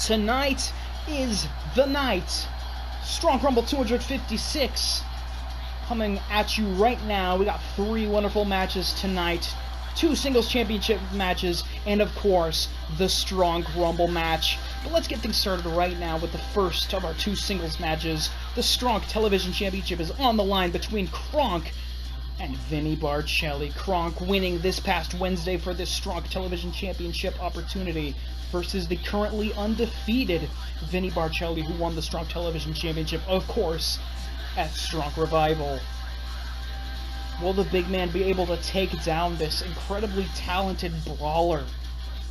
Tonight is the night. Stronk Rumble 256 coming at you right now. We got 3 wonderful matches tonight, 2 singles championship matches, and of course, the Stronk Rumble match. But let's get things started right now with the first of our 2 singles matches. The Stronk Television Championship is on the line between Kronk and Vinny Barcelli. Kronk winning this past Wednesday for this Stronk Television Championship opportunity versus the currently undefeated Vinny Barcelli, who won the Stronk Television Championship, of course, at Stronk Revival. Will the big man be able to take down this incredibly talented brawler?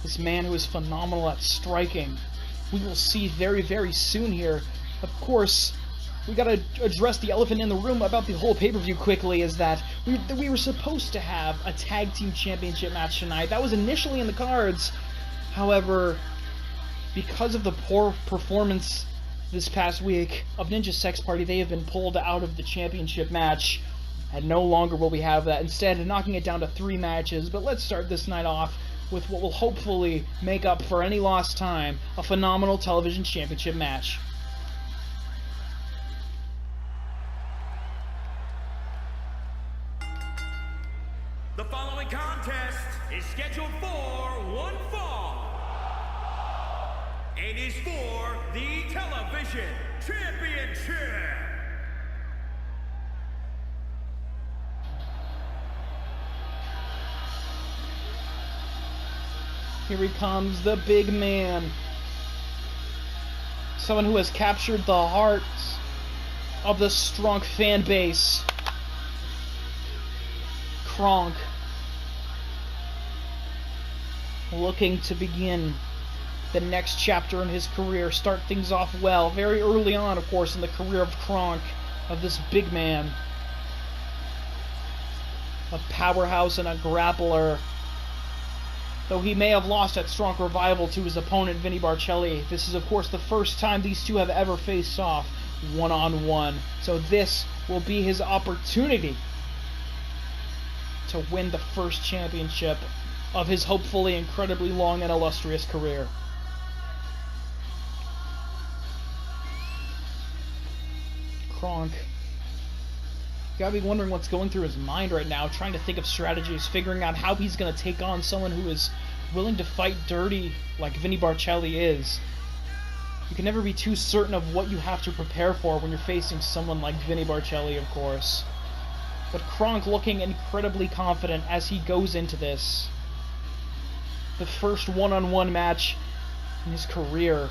This man who is phenomenal at striking. We will see very, very soon here. Of course, we gotta address the elephant in the room about the whole pay-per-view quickly, is that we were supposed to have a tag team championship match tonight. That was initially in the cards. However, because of the poor performance this past week of Ninja Sex Party, they have been pulled out of the championship match, and no longer will we have that. Instead, knocking it down to 3 matches. But let's start this night off with what will hopefully make up for any lost time, a phenomenal television championship match. The following contest is scheduled for 1 fall and is for the Television Championship. Here he comes, the big man. Someone who has captured the hearts of the Stronk fan base. Kronk, looking to begin the next chapter in his career, start things off well, very early on, of course, in the career of Kronk, of this big man, a powerhouse and a grappler. Though he may have lost at Stronk Revival to his opponent, Vinny Barcelli, this is, of course, the first time these two have ever faced off one-on-one. So this will be his opportunity to win the first championship of his hopefully incredibly long and illustrious career. Kronk, you gotta be wondering what's going through his mind right now, trying to think of strategies, figuring out how he's gonna take on someone who is willing to fight dirty like Vinny Barcelli is. You can never be too certain of what you have to prepare for when you're facing someone like Vinny Barcelli, of course. But Kronk looking incredibly confident as he goes into this. The first one-on-one match in his career.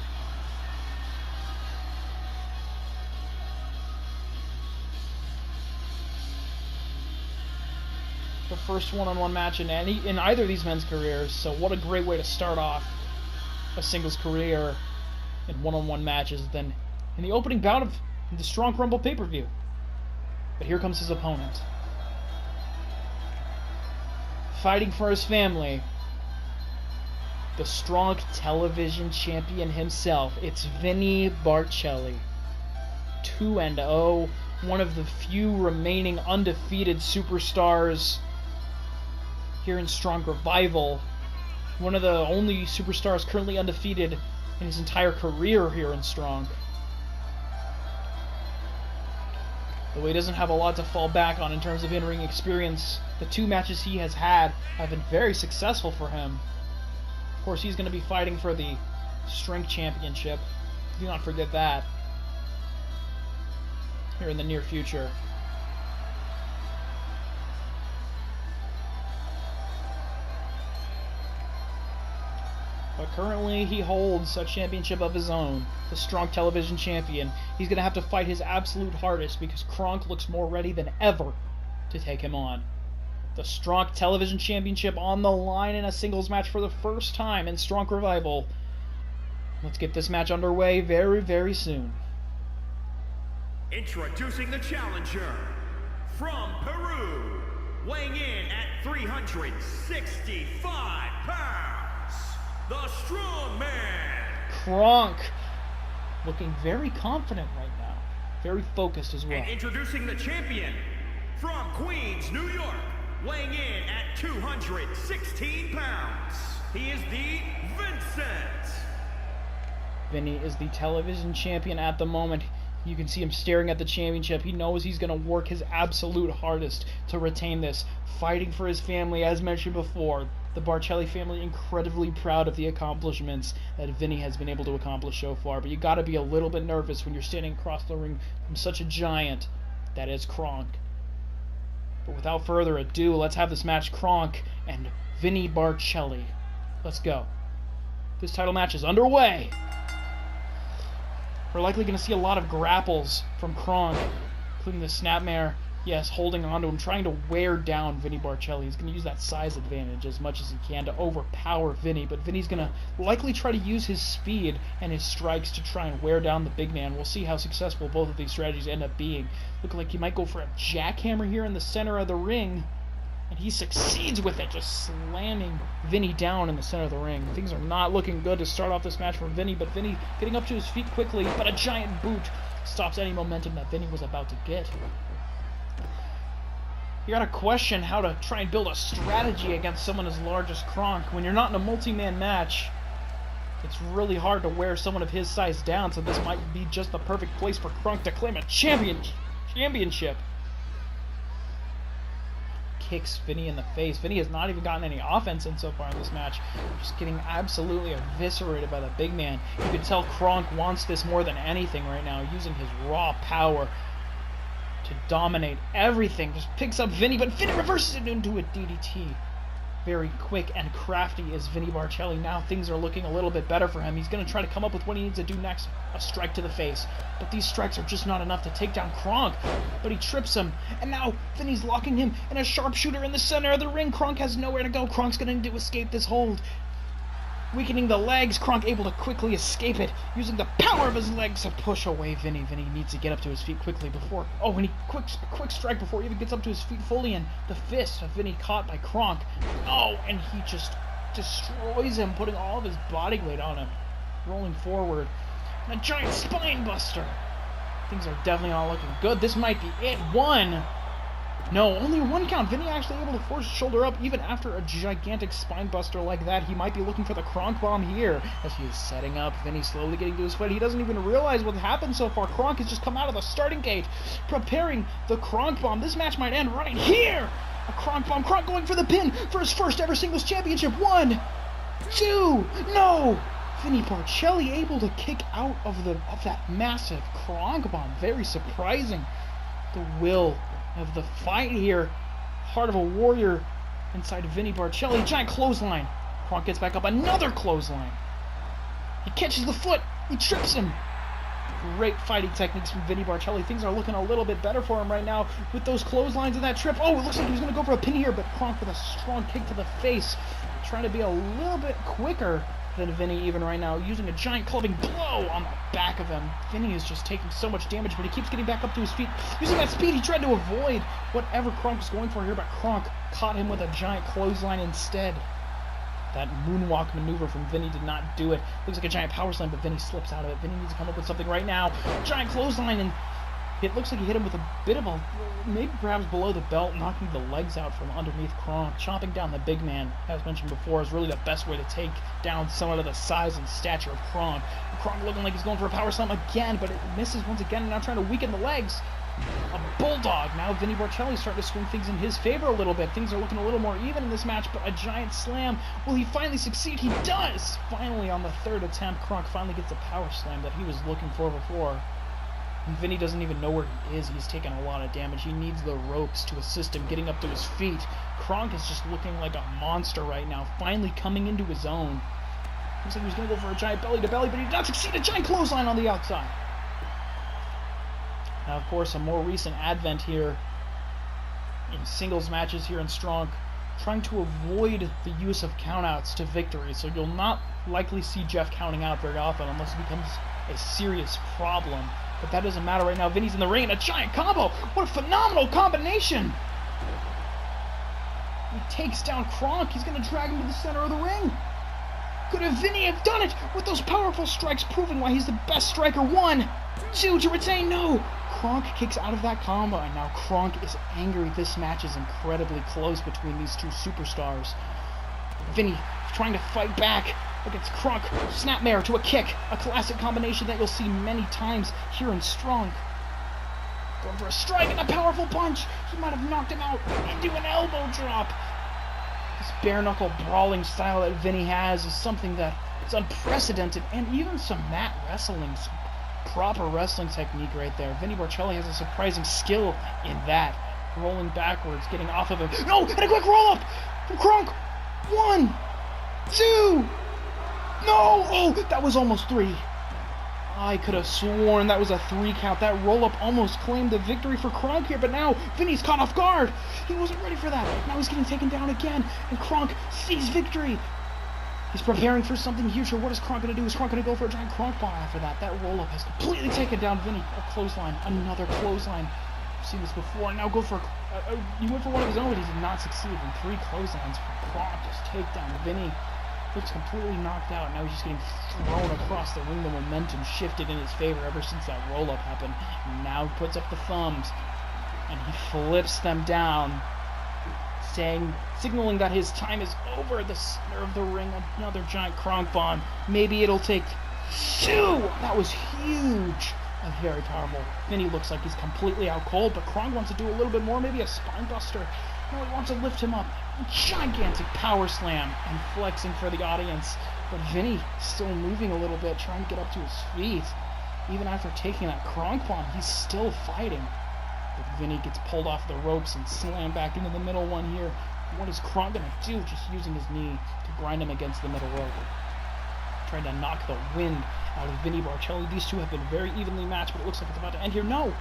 The first one-on-one match in either of these men's careers, so what a great way to start off a singles career in one-on-one matches than in the opening bout of the Stronk Rumble pay-per-view. But here comes his opponent. Fighting for his family, the Stronk Television Champion himself. It's Vinny Barcelli. 2-0, one of the few remaining undefeated superstars here in Stronk Revival. One of the only superstars currently undefeated in his entire career here in Stronk. Though he doesn't have a lot to fall back on in terms of in-ring experience, the 2 matches he has had have been very successful for him. Of course, he's going to be fighting for the Strength Championship. Do not forget that. Here in the near future. But currently, he holds a championship of his own, the Stronk Television Champion. He's going to have to fight his absolute hardest because Kronk looks more ready than ever to take him on. The Stronk Television Championship on the line in a singles match for the first time in Stronk Revival. Let's get this match underway very, very soon. Introducing the challenger from Peru, weighing in at 365 pounds, the Strong Man. Kronk, looking very confident right now. Very focused as well. And introducing the champion from Queens, New York, weighing in at 216 pounds, he is the Vincent. Vinny is the television champion at the moment. You can see him staring at the championship. He knows he's going to work his absolute hardest to retain this. Fighting for his family, as mentioned before. The Barcelli family incredibly proud of the accomplishments that Vinny has been able to accomplish so far. But you got to be a little bit nervous when you're standing across the ring from such a giant that is Stronk. But without further ado, let's have this match, Stronk and Vinny Barcelli. Let's go. This title match is underway. We're likely going to see a lot of grapples from Stronk, including the snapmare. Yes, holding on to him, trying to wear down Vinny Barcelli. He's going to use that size advantage as much as he can to overpower Vinny, but Vinny's going to likely try to use his speed and his strikes to try and wear down the big man. We'll see how successful both of these strategies end up being. Looking like he might go for a jackhammer here in the center of the ring, and he succeeds with it, just slamming Vinny down in the center of the ring. Things are not looking good to start off this match for Vinny, but Vinny getting up to his feet quickly, but a giant boot stops any momentum that Vinny was about to get. You gotta question how to try and build a strategy against someone as large as Stronk. When you're not in a multi-man match, it's really hard to wear someone of his size down, so this might be just the perfect place for Stronk to claim a championship. Kicks Vinny in the face. Vinny has not even gotten any offense in so far in this match. Just getting absolutely eviscerated by the big man. You can tell Stronk wants this more than anything right now, using his raw power to dominate everything. Just picks up Vinny, but Vinny reverses it into a DDT. Very quick and crafty is Vinny Barcelli. Now things are looking a little bit better for him. He's going to try to come up with what he needs to do next. A strike to the face. But these strikes are just not enough to take down Stronk. But he trips him. And now Vinny's locking him in a sharpshooter in the center of the ring. Stronk has nowhere to go. Kronk's going to need to escape this hold. Weakening the legs, Stronk able to quickly escape it, using the power of his legs to push away Vinny. Vinny needs to get up to his feet quickly before... Oh, and he quick strike before he even gets up to his feet fully, and the fist of Vinny caught by Stronk. Oh, and he just destroys him, putting all of his body weight on him, rolling forward. And a giant spine buster. Things are definitely not looking good. This might be it. One. No, only one count. Vinny actually able to force his shoulder up even after a gigantic spine buster like that. He might be looking for the Stronk bomb here as he is setting up. Vinny slowly getting to his foot. He doesn't even realize what's happened so far. Stronk has just come out of the starting gate, preparing the Stronk bomb. This match might end right here. A Stronk bomb. Stronk going for the pin for his first ever singles championship. 1, 2, no! Vinny Barcelli able to kick out of that massive Stronk bomb. Very surprising. The will of the fight here. Heart of a warrior inside Vinny Barcelli. Giant clothesline. Stronk gets back up. Another clothesline. He catches the foot. He trips him. Great fighting techniques from Vinny Barcelli. Things are looking a little bit better for him right now with those clotheslines and that trip. Oh, it looks like he was going to go for a pin here, but Stronk with a strong kick to the face. Trying to be a little bit quicker than Vinny even right now, using a giant clubbing blow on the back of him. Vinny is just taking so much damage, but he keeps getting back up to his feet. Using that speed, he tried to avoid whatever Stronk was going for here, but Stronk caught him with a giant clothesline instead. That moonwalk maneuver from Vinny did not do it. Looks like a giant power slam, but Vinny slips out of it. Vinny needs to come up with something right now. Giant clothesline, and it looks like he hit him with a bit of a, maybe perhaps below the belt, knocking the legs out from underneath Stronk. Chopping down the big man, as mentioned before, is really the best way to take down someone of the size and stature of Stronk. Stronk looking like he's going for a power slam again, but it misses once again, and now trying to weaken the legs. A bulldog. Now Vinny Barcelli starting to swing things in his favor a little bit. Things are looking a little more even in this match, but a giant slam. Will he finally succeed? He does! Finally, on the third attempt, Stronk finally gets the power slam that he was looking for before. And Vinny doesn't even know where he is. He's taking a lot of damage. He needs the ropes to assist him getting up to his feet. Stronk is just looking like a monster right now, finally coming into his own. Looks like he was going to go for a giant belly-to-belly, but he did not succeed. A giant clothesline on the outside. Now, of course, a more recent advent here in singles matches here in Stronk, trying to avoid the use of countouts to victory. So you'll not likely see Jeff counting out very often unless it becomes a serious problem. But that doesn't matter right now. Vinny's in the ring, and a giant combo. What a phenomenal combination! He takes down Stronk. He's going to drag him to the center of the ring. Could have Vinny have done it with those powerful strikes, proving why he's the best striker. 1, 2 to retain. No! Stronk kicks out of that combo, and now Stronk is angry. This match is incredibly close between these two superstars. Vinny trying to fight back. against Kronk. Snapmare to a kick. A classic combination that you'll see many times here in Stronk. Going for a strike and a powerful punch. He might have knocked him out into an elbow drop. This bare-knuckle brawling style that Vinny has is something that is unprecedented, and even some mat wrestling, some proper wrestling technique right there. Vinny Barcelli has a surprising skill in that. Rolling backwards, getting off of him. No! And a quick roll-up from Kronk! 1, 2... No! Oh, that was almost 3. I could have sworn that was a 3 count. That roll-up almost claimed the victory for Kronk here, but now Vinny's caught off guard. He wasn't ready for that. Now he's getting taken down again, and Kronk sees victory. He's preparing for something huge. What is Kronk going to do? Is Kronk going to go for a giant Kronk bomb after that? That roll-up has completely taken down Vinny. A clothesline. Another clothesline. I've seen this before. Now go for... he went for one of his own, but he did not succeed. And 3 clotheslines from Kronk. Just take down Vinny. Looks completely knocked out. Now he's just getting thrown across the ring. The momentum shifted in his favor ever since that roll-up happened. And now he puts up the thumbs. And he flips them down, signaling that his time is over. The center of the ring, another giant Kronk bomb. Maybe it'll take 2. That was huge and very powerful. Vinny looks like he's completely out cold, but Kronk wants to do a little bit more, maybe a spine buster. No, he wants to lift him up. Gigantic power slam and flexing for the audience. But Vinny still moving a little bit, trying to get up to his feet. Even after taking that Kronk bomb, he's still fighting. But Vinny gets pulled off the ropes and slammed back into the middle one here. What is Kronk going to do? Just using his knee to grind him against the middle rope. Trying to knock the wind out of Vinny Barcelli. These two have been very evenly matched, but it looks like it's about to end here. No!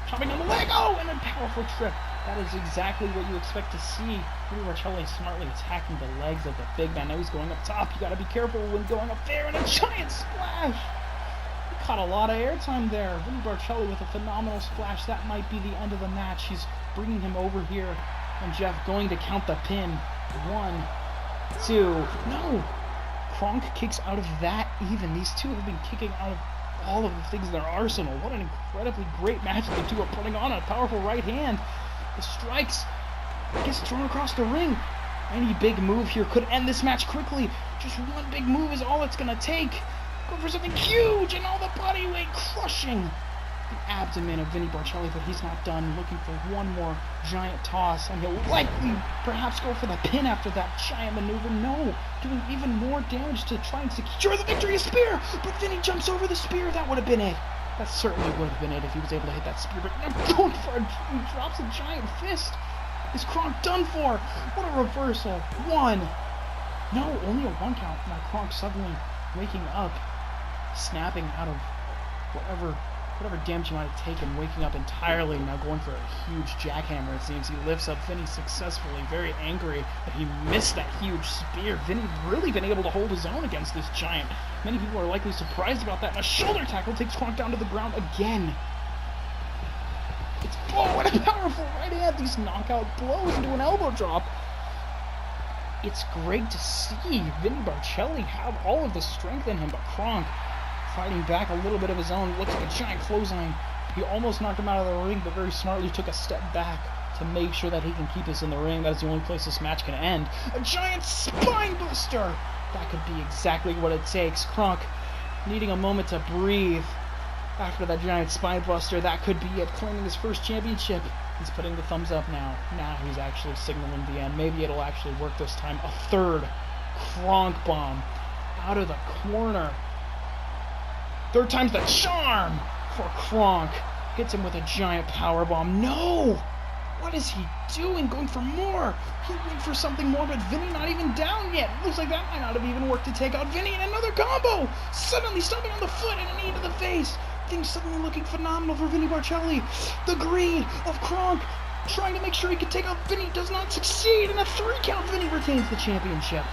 Chopping on the leg! Oh! And a powerful trip. That is exactly what you expect to see. Vinny Barcelli smartly attacking the legs of the big man. Now he's going up top. You gotta be careful when going up there. And a giant splash! He caught a lot of airtime there. Vinny Barcelli with a phenomenal splash. That might be the end of the match. He's bringing him over here. And Jeff going to count the pin. 1, 2... No! Kronk kicks out of that even. These two have been kicking out of all of the things in their arsenal. What an incredibly great match the two are putting on. A powerful right hand. The strikes. Gets thrown across the ring. Any big move here could end this match quickly. Just one big move is all it's going to take. Go for something huge and all the body weight crushing the abdomen of Vinny Barcelli, but he's not done. Looking for one more giant toss, and he'll likely perhaps go for the pin after that giant maneuver. No, doing even more damage to try and secure the victory. A spear, but Vinny jumps over the spear. That would have been it. That certainly would have been it if he was able to hit that spear, but now going for he drops a giant fist. Is Kronk done for? What a reversal. 1. No, only a 1 count. Now Kronk suddenly waking up, snapping out of whatever damage he might have taken, waking up entirely, now going for a huge jackhammer, it seems. He lifts up Vinny successfully, very angry that he missed that huge spear. Vinny really been able to hold his own against this giant. Many people are likely surprised about that. And a shoulder tackle takes Kronk down to the ground again. What a powerful right hand. These knockout blows into an elbow drop. It's great to see Vinny Barcelli have all of the strength in him, but Kronk fighting back a little bit of his own. Looks like a giant clothesline. He almost knocked him out of the ring, but very smartly took a step back to make sure that he can keep us in the ring. That is the only place this match can end. A giant spine buster! That could be exactly what it takes. Kronk needing a moment to breathe after that giant spine buster. That could be it, claiming his first championship. He's putting the thumbs up now. Now he's actually signaling the end. Maybe it'll actually work this time. A 3rd Kronk bomb out of the corner. 3rd time's the charm for Kronk. Hits him with a giant power bomb. No! What is he doing? Going for more. He went for something more, but Vinny not even down yet. Looks like that might not have even worked to take out Vinny. And another combo. Suddenly stomping on the foot and a knee to the face. Things suddenly looking phenomenal for Vinny Barcelli. The greed of Kronk trying to make sure he can take out Vinny does not succeed. And a 3 count. Vinny retains the championship.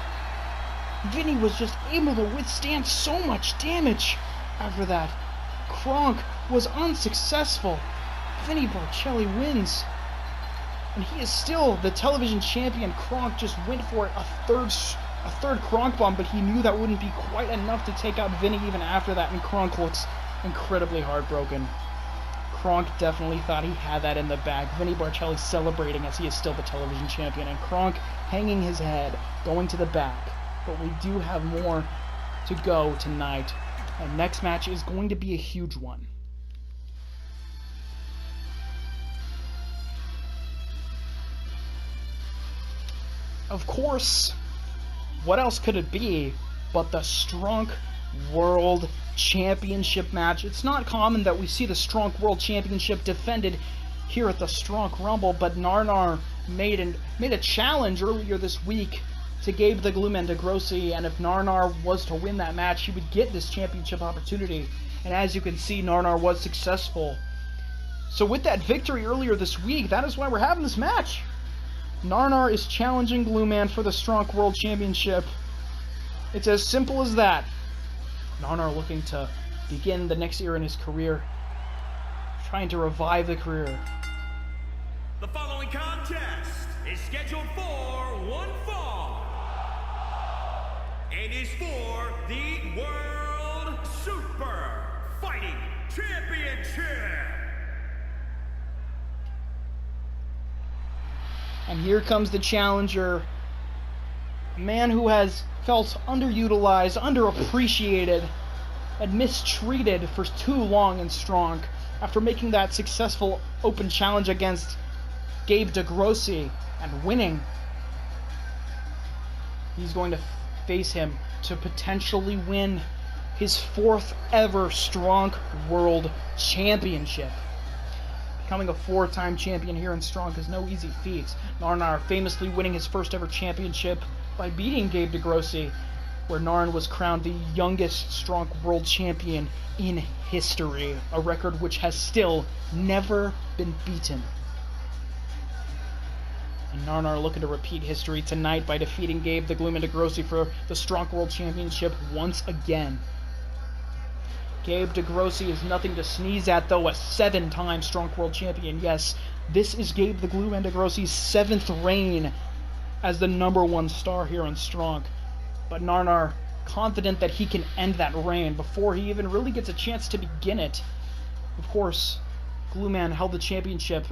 Vinny was just able to withstand so much damage. After that, Kronk was unsuccessful. Vinny Barcelli wins. And he is still the television champion. Kronk just went for it, a third Kronk bomb, but he knew that wouldn't be quite enough to take out Vinny even after that, and Kronk looks incredibly heartbroken. Kronk definitely thought he had that in the bag. Vinny Barcelli celebrating as he is still the television champion, and Kronk hanging his head, going to the back. But we do have more to go tonight. And next match is going to be a huge one. Of course, what else could it be but the Stronk World Championship match? It's not common that we see the Stronk World Championship defended here at the Stronk Rumble, but Narnar made a challenge earlier this week to Gabe the Glueman DeGrossi, and if Narnar was to win that match, he would get this championship opportunity. And as you can see, Narnar was successful. So with that victory earlier this week, that is why we're having this match. Narnar is challenging Glueman for the Stronk World Championship. It's as simple as that. Narnar looking to begin the next era in his career, trying to revive the career. The following contest is scheduled for one fall and is for the World Super Fighting Championship. And here comes the challenger, a man who has felt underutilized, underappreciated, and mistreated for too long in Stronk. After making that successful open challenge against Gabe DeGrossi and winning, he's going to face him to potentially win his 4th ever Stronk World Championship. Becoming a 4-time champion here in Stronk is no easy feat. Narnar famously winning his first ever championship by beating Gabe DeGrossi, where Narn was crowned the youngest Stronk World Champion in history, a record which has still never been beaten. And Narnar looking to repeat history tonight by defeating Gabe the Glueman DeGrossi for the Stronk World Championship once again. Gabe DeGrossi is nothing to sneeze at, though, a 7-time Stronk World Champion. Yes, this is Gabe the Glueman DeGrossi's 7th reign as the #1 star here on Stronk. But Narnar confident that he can end that reign before he even really gets a chance to begin it. Of course, Glueman held the championship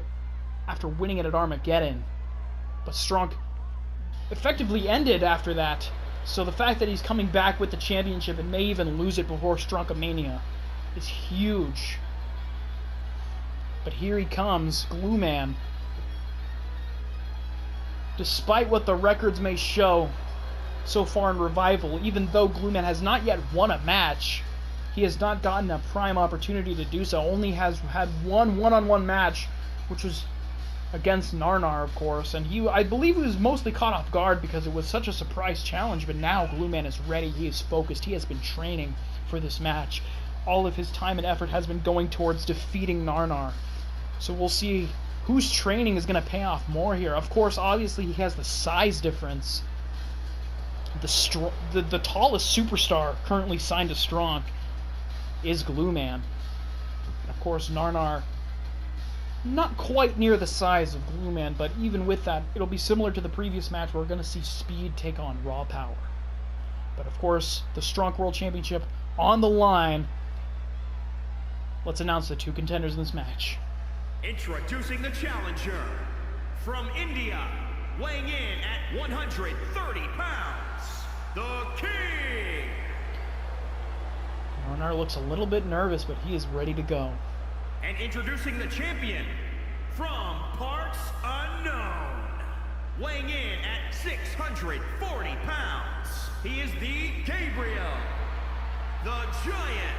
after winning it at Armageddon, but Stronk effectively ended after that. So the fact that he's coming back with the championship and may even lose it before Stronkomania is huge. But here he comes, Glueman. Despite what the records may show so far in Revival, even though Glueman has not yet won a match, he has not gotten a prime opportunity to do so. Only has had one one-on-one match, which was against Narnar, of course, and I believe he was mostly caught off guard because it was such a surprise challenge, but now Glueman is ready, he is focused, he has been training for this match. All of his time and effort has been going towards defeating Narnar. So we'll see whose training is going to pay off more here. Of course, obviously, he has the size difference. The tallest superstar currently signed to Stronk is Glueman. Of course, Narnar not quite near the size of Glueman, but even with that, it'll be similar to the previous match where we're going to see speed take on raw power. But of course, the Stronk World Championship on the line. Let's announce the 2 contenders in this match. Introducing the challenger from India, weighing in at 130 pounds, the King. Narnar looks a little bit nervous, but he is ready to go. And introducing the champion from parts unknown, weighing in at 640 pounds, he is the Gabriel, the Giant.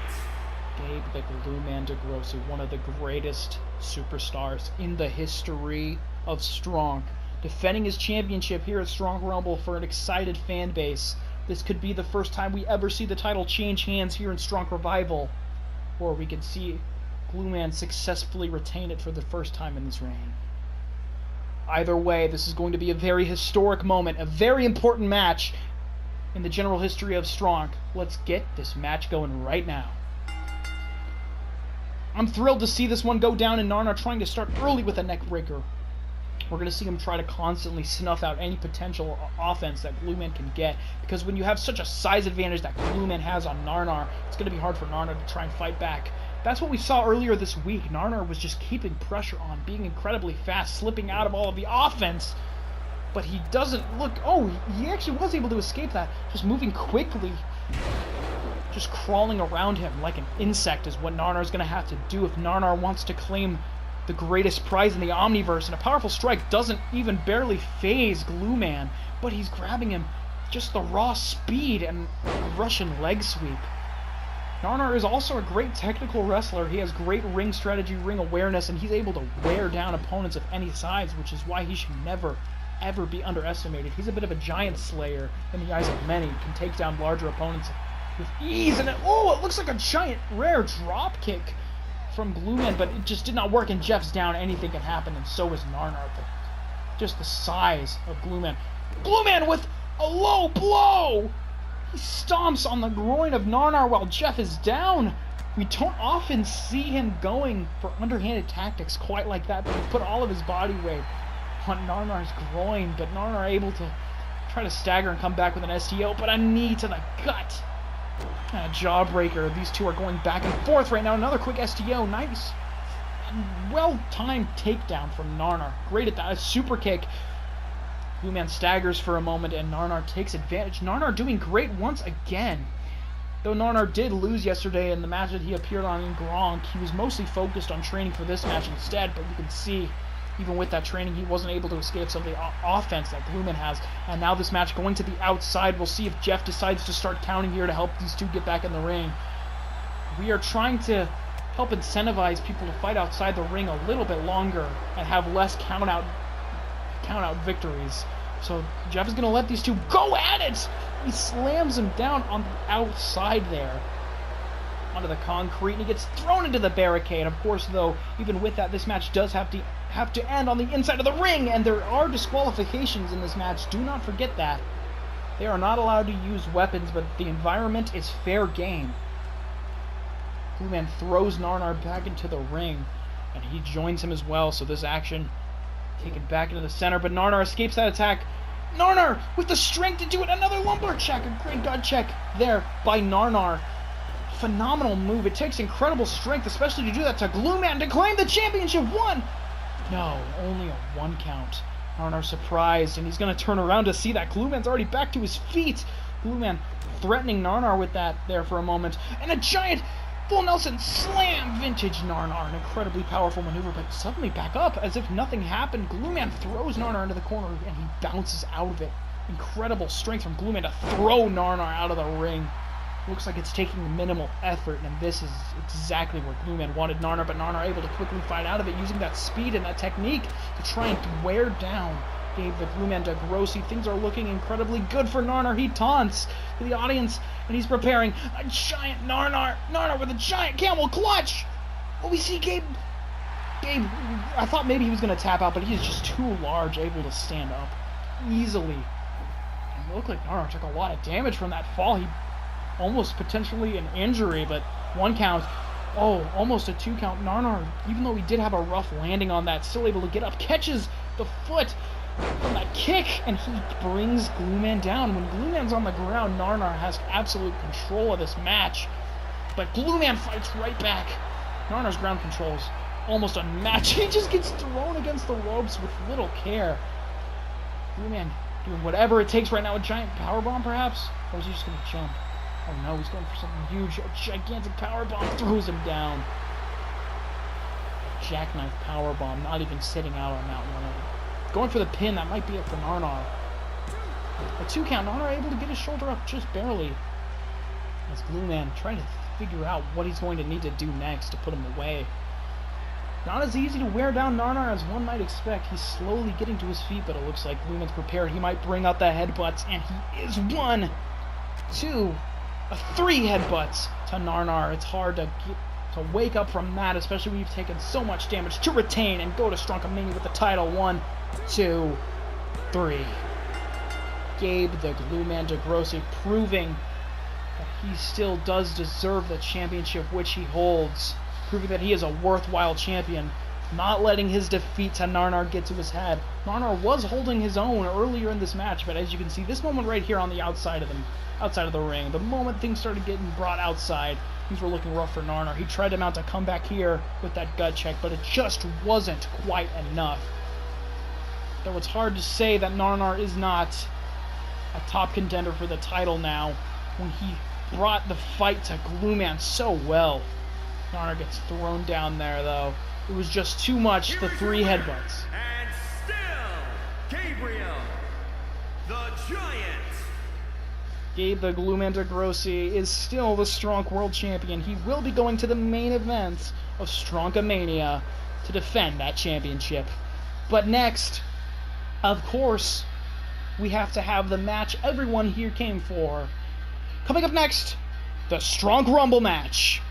Gabe the Glueman DeGrossi, one of the greatest superstars in the history of Stronk, defending his championship here at Stronk Rumble for an excited fan base. This could be the first time we ever see the title change hands here in Stronk Revival, or we could see Glueman successfully retain it for the first time in this reign. Either way, this is going to be a very historic moment, a very important match in the general history of Stronk. Let's get this match going right now. I'm thrilled to see this one go down, and Narnar trying to start early with a neck breaker. We're going to see him try to constantly snuff out any potential offense that Glueman can get, because when you have such a size advantage that Glueman has on Narnar, it's going to be hard for Narnar to try and fight back. That's what we saw earlier this week. Narnar was just keeping pressure on, being incredibly fast, slipping out of all of the offense, but he doesn't look... Oh, he actually was able to escape that, just moving quickly just crawling around him like an insect is what Narnar's going to have to do if Narnar wants to claim the greatest prize in the Omniverse. And a powerful strike doesn't even barely phase Glue-Man, but he's grabbing him just the raw speed and a Russian leg sweep. Narnar is also a great technical wrestler. He has great ring strategy, ring awareness, and he's able to wear down opponents of any size, which is why he should never, ever be underestimated. He's a bit of a giant slayer in the eyes of many. He can take down larger opponents with ease, and it looks like a giant, rare drop kick from Glue-Man, but it just did not work, and Jeff's down. Anything can happen, and so is Narnar. But just the size of Glue-Man. Glue-Man with a low blow! He stomps on the groin of Narnar while Jeff is down. We don't often see him going for underhanded tactics quite like that, but he put all of his body weight on Narnar's groin, but Narnar able to try to stagger and come back with an STO, but a knee to the gut. And a jawbreaker. These two are going back and forth right now. Another quick STO. Nice. Well-timed takedown from Narnar. Great at that. A super kick. Glue-Man staggers for a moment, and Narnar takes advantage. Narnar doing great once again. Though Narnar did lose yesterday in the match that he appeared on in Gronk, he was mostly focused on training for this match instead, but you can see, even with that training, he wasn't able to escape some of the offense that Glue-Man has. And now this match going to the outside. We'll see if Jeff decides to start counting here to help these two get back in the ring. We are trying to help incentivize people to fight outside the ring a little bit longer and have less count-out victories. So Jeff is going to let these two go at it. He slams him down on the outside there onto the concrete, and he gets thrown into the barricade. Of course, though, even with that, this match does have to end on the inside of the ring, and there are disqualifications in this match. Do not forget that. They are not allowed to use weapons, but the environment is fair game. Glue-Man throws Narnar back into the ring, and he joins him as well, so this action taken back into the center, but Narnar escapes that attack. Narnar with the strength to do it. Another lumbar check. A great gut check there by Narnar. Phenomenal move. It takes incredible strength, especially to do that to Glue-Man to claim the championship. One. No, only a 1 count. Narnar surprised, and he's going to turn around to see that Glue-Man's already back to his feet. Glue-Man threatening Narnar with that there for a moment. And a giant full Nelson slam, vintage Narnar. An incredibly powerful maneuver, but suddenly back up as if nothing happened. Glue-Man throws Narnar into the corner, and he bounces out of it. Incredible strength from Glue-Man to throw Narnar out of the ring. Looks like it's taking minimal effort, and this is exactly where Glue-Man wanted Narnar, but Narnar able to quickly fight out of it using that speed and that technique to try and wear down Gabe the Glue-Man to Grossi. Things are looking incredibly good for Narnar. He taunts to the audience, and he's preparing a giant Narnar with a giant camel clutch. Oh, we see Gabe, I thought maybe he was going to tap out, but he is just too large, able to stand up easily. And it looked like Narnar took a lot of damage from that fall. He almost potentially an injury, but 1 count. Oh, almost a 2 count. Narnar, even though he did have a rough landing on that, still able to get up, catches the foot from that kick, and he brings Glue-Man down. When Glue-Man's on the ground, Narnar has absolute control of this match, but Glue-Man fights right back. Narnar's ground control is almost unmatched. He just gets thrown against the ropes with little care. Glue-Man doing whatever it takes right now. A giant powerbomb, perhaps? Or is he just going to jump? Oh no, he's going for something huge. A gigantic powerbomb throws him down. Jackknife powerbomb, not even sitting out on that one. Going for the pin, that might be it for Narnar. A 2 count, Narnar able to get his shoulder up just barely. As Glue-Man trying to figure out what he's going to need to do next to put him away. Not as easy to wear down Narnar as one might expect. He's slowly getting to his feet, but it looks like Glue-Man's prepared. He might bring out the headbutts, and he is 1, 2, 3 headbutts to Narnar. It's hard to wake up from that, especially when you've taken so much damage, to retain and go to Stronk Rumble with the title. 1, 2, 3. Gabe the Glue-Man de Grossi proving that he still does deserve the championship which he holds, proving that he is a worthwhile champion, not letting his defeat to Narnar get to his head. Narnar was holding his own earlier in this match, but as you can see, this moment right here on the outside of the ring, the moment things started getting brought outside, things were looking rough for Narnar. He tried to mount a comeback here with that gut check, but it just wasn't quite enough. Though it's hard to say that Narnar is not a top contender for the title now, when he brought the fight to Glue Man so well. Connor gets thrown down there, though. It was just too much, the 3 headbutts. And still, Gabriel, the Giant. Gabe the Glue Man DeGrossi is still the Stronk World Champion. He will be going to the main event of Stronkamania to defend that championship. But next, of course, we have to have the match everyone here came for. Coming up next, the Stronk Rumble match.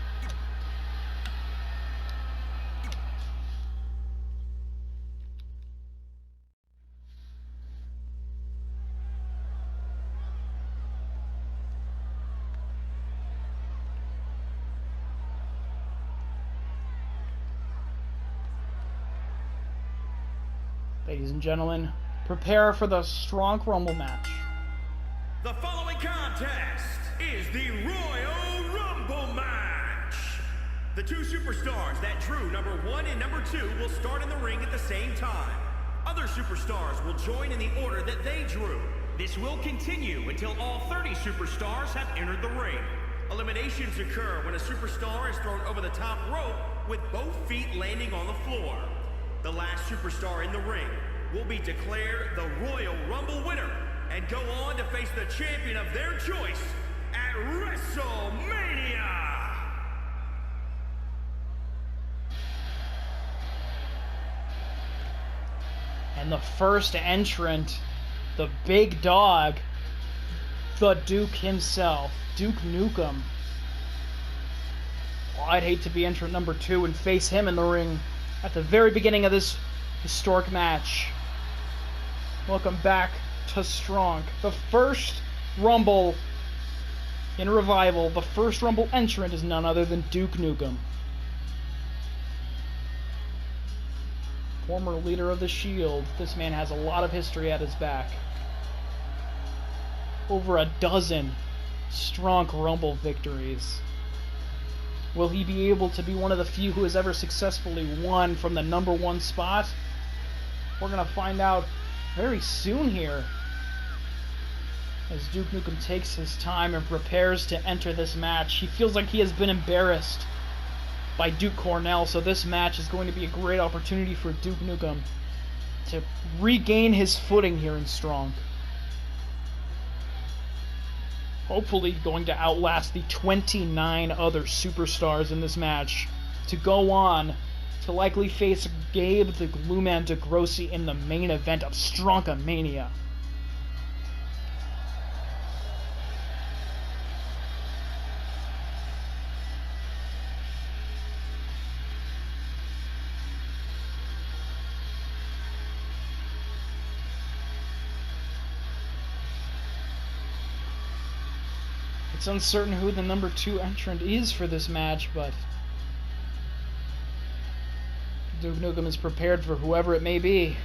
Ladies and gentlemen, prepare for the Stronk Rumble match. The following contest is the Royal Rumble match. The 2 superstars that drew number 1 and number 2 will start in the ring at the same time. Other superstars will join in the order that they drew. This will continue until all 30 superstars have entered the ring. Eliminations occur when a superstar is thrown over the top rope with both feet landing on the floor. The last superstar in the ring will be declared the Royal Rumble winner and go on to face the champion of their choice at WrestleMania! And the first entrant, the big dog, the Duke himself, Duke Nukem. Well, I'd hate to be entrant number 2 and face him in the ring at the very beginning of this historic match. Welcome back to Stronk. The first Rumble in Revival, the first Rumble entrant is none other than Duke Nukem. Former leader of the Shield, this man has a lot of history at his back. Over a dozen Stronk Rumble victories. Will he be able to be one of the few who has ever successfully won from the number 1 spot? We're going to find out very soon here, as Duke Nukem takes his time and prepares to enter this match. He feels like he has been embarrassed by Duke Cornell, so this match is going to be a great opportunity for Duke Nukem to regain his footing here in Stronk. Hopefully going to outlast the 29 other superstars in this match to go on to likely face Gabe the Glue Man DeGrossi in the main event of Stronkamania. It's uncertain who the number 2 entrant is for this match, but Duke Nukem is prepared for whoever it may be.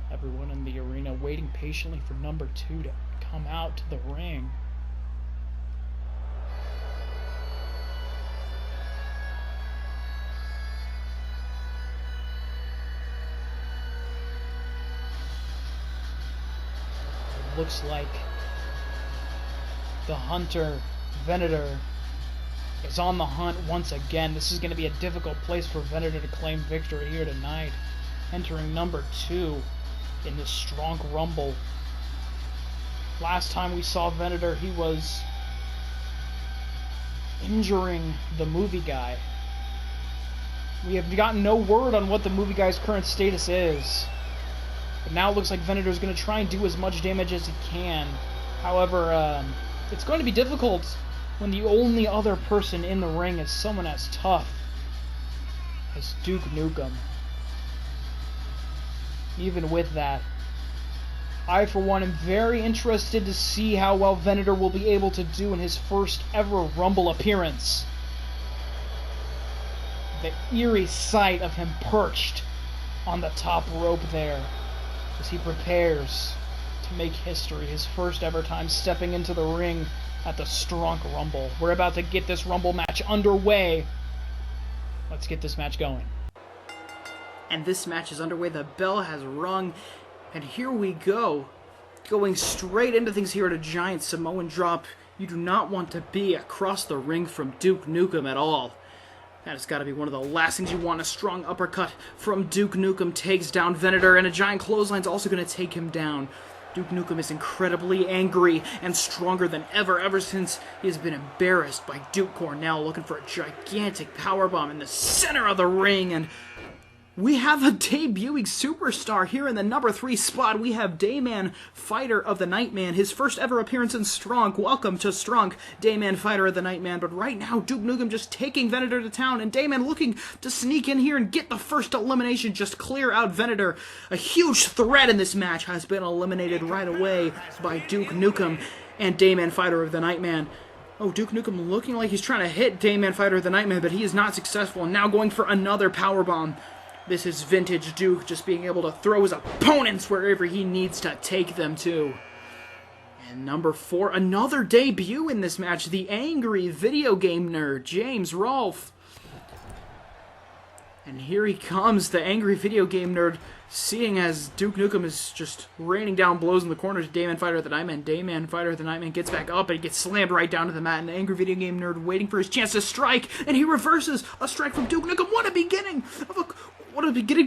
Everyone in the arena waiting patiently for number 2 to come out to the ring. Looks like the hunter, Venator, is on the hunt once again. This is going to be a difficult place for Venator to claim victory here tonight. Entering number 2 in the Stronk Rumble. Last time we saw Venator, he was injuring the movie guy. We have gotten no word on what the movie guy's current status is. But now it looks like Venator's going to try and do as much damage as he can. However, it's going to be difficult when the only other person in the ring is someone as tough as Duke Nukem. Even with that, I, for one, am very interested to see how well Venator will be able to do in his first ever Rumble appearance. The eerie sight of him perched on the top rope there, as he prepares to make history, his first ever time stepping into the ring at the Stronk Rumble. We're about to get this Rumble match underway. Let's get this match going. And this match is underway. The bell has rung, and here we go. Going straight into things here at a giant Samoan drop. You do not want to be across the ring from Duke Nukem at all. That has got to be one of the last things you want. A strong uppercut from Duke Nukem takes down Venator, and a giant clothesline is also going to take him down. Duke Nukem is incredibly angry and stronger than ever since he has been embarrassed by Duke Cornell, looking for a gigantic powerbomb in the center of the ring. And we have a debuting superstar here in the number 3 spot. We have Dayman, Fighter of the Nightman, his first ever appearance in Stronk. Welcome to Stronk, Dayman, Fighter of the Nightman. But right now, Duke Nukem just taking Venator to town, and Dayman looking to sneak in here and get the first elimination, just clear out Venator. A huge threat in this match has been eliminated right away by Duke Nukem and Dayman, Fighter of the Nightman. Oh, Duke Nukem looking like he's trying to hit Dayman, Fighter of the Nightman, but he is not successful, and now going for another powerbomb. This is vintage Duke, just being able to throw his opponents wherever he needs to take them to. And number 4, another debut in this match, the angry video game nerd, James Rolfe. And here he comes, the angry video game nerd, seeing as Duke Nukem is just raining down blows in the corner to Dayman, Fighter of the Nightman. Dayman, Fighter of the Nightman gets back up and he gets slammed right down to the mat. And the angry video game nerd waiting for his chance to strike, and he reverses a strike from Duke Nukem. What a beginning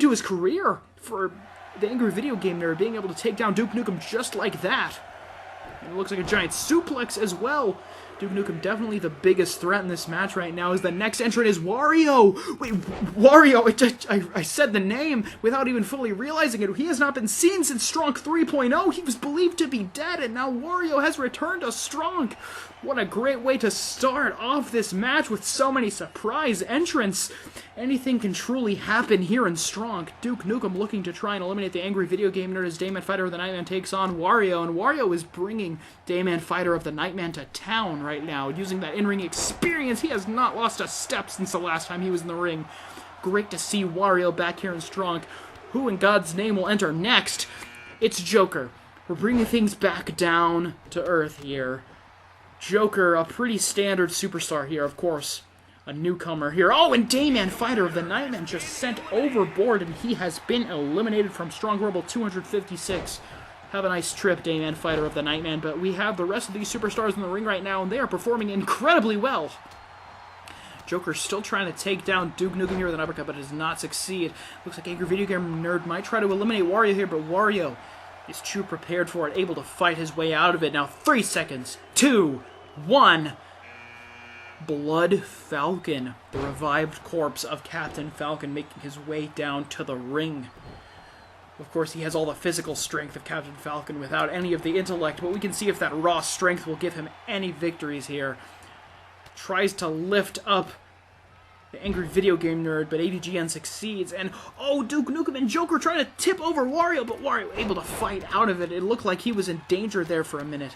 to his career for the angry video game nerd, being able to take down Duke Nukem just like that. And it looks like a giant suplex as well. Duke Nukem definitely the biggest threat in this match right now, as the next entrant is Wario. Wait, Wario, I said the name without even fully realizing it. He has not been seen since Stronk 3.0. He was believed to be dead, and now Wario has returned to Stronk. What a great way to start off this match with so many surprise entrants. Anything can truly happen here in Stronk. Duke Nukem looking to try and eliminate the angry video game nerd as Dayman, Fighter of the Nightman takes on Wario, and Wario is bringing Dayman, Fighter of the Nightman to town right now, using that in-ring experience. He has not lost a step since the last time he was in the ring. Great to see Wario back here in Stronk. Who in God's name will enter next? It's Joker. We're bringing things back down to earth here. Joker, a pretty standard superstar here, of course. A newcomer here. Oh, and Dayman, Fighter of the Nightman, just sent overboard, and he has been eliminated from Stronk Rumble 256. Have a nice trip, Dayman, Fighter of the Nightman. But we have the rest of these superstars in the ring right now, and they are performing incredibly well. Joker's still trying to take down Duke Nukem here with an uppercut, but does not succeed. Looks like Angry Video Game Nerd might try to eliminate Wario here, but Wario is too prepared for it, able to fight his way out of it. Now 3 seconds, 2, 1. Blood Falcon, the revived corpse of Captain Falcon, making his way down to the ring. Of course, he has all the physical strength of Captain Falcon without any of the intellect, but we can see if that raw strength will give him any victories here. Tries to lift up the angry video game nerd, but AVGN succeeds, and oh, Duke Nukem and Joker trying to tip over Wario, but Wario able to fight out of it. It looked like he was in danger there for a minute.